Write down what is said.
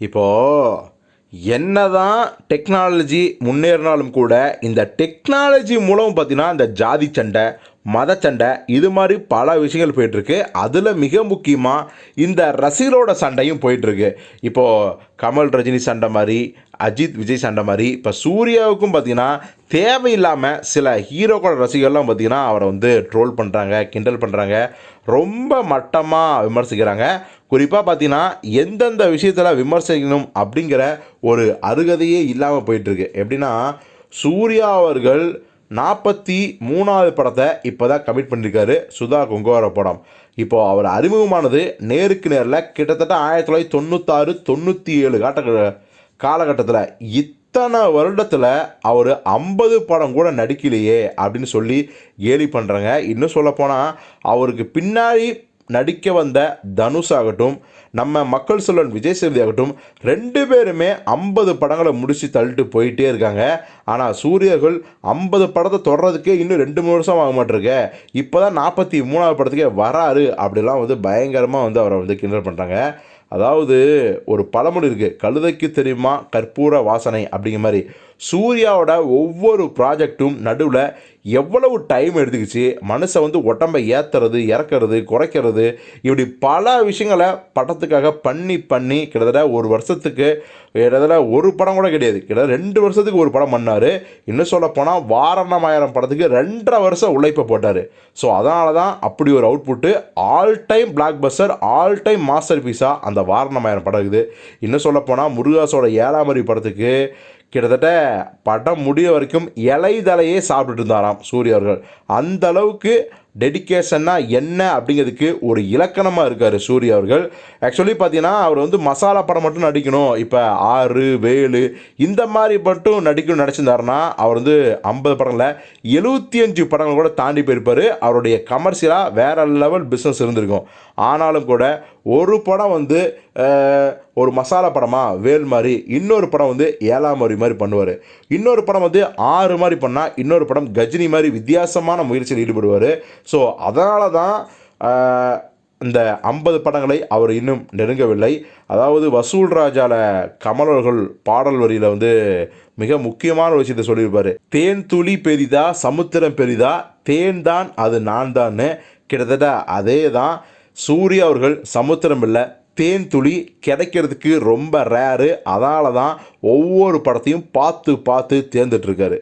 இப்போது என்னதான் டெக்னாலஜி முன்னேறினாலும் கூட இந்த டெக்னாலஜி மூலம் பார்த்தீங்கன்னா இந்த ஜாதி சண்டை, மத சண்டை இது மாதிரி பல விஷயங்கள் போயிட்டுருக்கு. அதில் மிக முக்கியமாக இந்த ரசிகரோட சண்டையும் போயிட்டுருக்கு. இப்போது கமல் ரஜினி சண்டை மாதிரி, அஜித் விஜய் சண்டை மாதிரி, இப்போ சூர்யாவுக்கும் பார்த்தீங்கன்னா தேவையில்லாமல் சில ஹீரோக்களோட ரசிகர்கள்லாம் பார்த்தீங்கன்னா அவரை வந்து ட்ரோல் பண்ணுறாங்க, கிண்டல் பண்ணுறாங்க, ரொம்ப மட்டமாக விமர்சிக்கிறாங்க. குறிப்பாக பார்த்தீங்கன்னா எந்தெந்த விஷயத்தில் விமர்சிக்கணும் அப்படிங்கிற ஒரு அருகதையே இல்லாமல் போயிட்டுருக்கு. எப்படின்னா சூர்யா அவர்கள் 43வது படத்தை இப்போ தான் கமிட் பண்ணியிருக்காரு, சுதா கொங்கோர படம். இப்போது அவர் அறிமுகமானது நேருக்கு நேரில் கிட்டத்தட்ட 1996 97 காலகட்டத்தில். இத்தனை வருடத்தில் அவர் 50 படம் கூட நடிக்கலையே அப்படின்னு சொல்லி கேலி பண்ணுறாங்க. இன்னும் சொல்லப்போனால் அவருக்கு பின்னாடி நடிக்க வந்த தனுஷ் ஆகட்டும், நம்ம மக்கள் செல்வன் விஜய் சேதுபதி ஆகட்டும், 2 பேருமே 50 படங்களை முடித்து தள்ளிட்டு போயிட்டே இருக்காங்க. ஆனால் சூரியர்கள் 50 படத்தை தொடர்றதுக்கே இன்னும் 2-3 வருஷம் ஆக மாட்டிருக்கு. இப்போ தான் 43வது படத்துக்கே வராரு அப்படிலாம் வந்து பயங்கரமாக வந்து அவரை வந்து கிண்டல் பண்ணுறாங்க. அதாவது ஒரு பழமொழி இருக்குது, கழுதைக்கு தெரியுமா கற்பூர வாசனை அப்படிங்கிற மாதிரி. சூர்யாவோட ஒவ்வொரு ப்ராஜெக்ட்டும் நடுவில் எவ்வளவு டைம் எடுத்துக்கிச்சு, மனுஷன் வந்து உடம்பை ஏற்றுறது, இறக்கிறது, குறைக்கிறது, இப்படி பல விஷயங்களை படத்துக்காக பண்ணி கிட்டத்தட்ட ஒரு வருஷத்துக்கு கிட்டத்தட்ட ஒரு படம் கூட கிடையாது, கிட்டத்தட்ட 2 வருஷத்துக்கு ஒரு படம் பண்ணார். இன்னும் சொல்லப்போனால் வாரணமாயிரம் படத்துக்கு 2.5 வருஷம் உழைப்பை போட்டார். ஸோ அதனால தான் அப்படி ஒரு output all time black Bastar, all time master பீஸாக அந்த வாரணமாயிரம் படம் இருக்குது. இன்னும் சொல்லப்போனால் முருகாசோட 7ஆம் அறிவு படத்துக்கு கிட்டத்தட்ட படம் முடிய வரைக்கும் இலைதலையே சாப்பிட்டுட்டு இருந்தாராம் சூர்யா அவர்கள். அந்த அளவுக்கு டெடிக்கேஷன்னா என்ன அப்படிங்கிறதுக்கு ஒரு இலக்கணமாக இருக்கார் சூர்யா அவர்கள். ஆக்சுவலி பார்த்தீங்கன்னா அவர் வந்து மசாலா படம் மட்டும் நடிக்கணும், இப்போ 6 7 இந்த மாதிரி மட்டும் நடிச்சிருந்தாருன்னா அவர் வந்து 50 படங்களில் 75 படங்கள் கூட தாண்டி போயிருப்பார். அவருடைய கமர்ஷியலாக வேறு லெவல் பிஸ்னஸ் இருந்திருக்கும். ஆனாலும் கூட ஒரு படம் வந்து ஒரு மசாலா படமாக வேல் மாதிரி, இன்னொரு படம் வந்து 7ஆம் அறிவு மாதிரி பண்ணுவார், இன்னொரு படம் வந்து 6 மாதிரி பண்ணால், இன்னொரு படம் கஜினி மாதிரி வித்தியாசமான முயற்சியில் ஈடுபடுவார். ஸோ அதனால தான் இந்த 50 படங்களை அவர் இன்னும் நெருங்கவில்லை. அதாவது வசூல் ராஜாவில் கமல் அவர்கள் பாடல் வரியில் வந்து மிக முக்கியமான ஒரு விஷயத்தை சொல்லியிருப்பார், தேன் துளி பெரிதா சமுத்திரம் பெரிதா, தேன் தான் அது நான் தான்னு. கிட்டத்தட்ட அதே தான் சூர்யா அவர்கள் சமுத்திரம் இல்லை, தேன் துளி கிடைக்கிறதுக்கு ரொம்ப ரேரு. அதனால தான் ஒவ்வொரு படத்தையும் பார்த்து தேர்ந்துட்டுருக்காரு.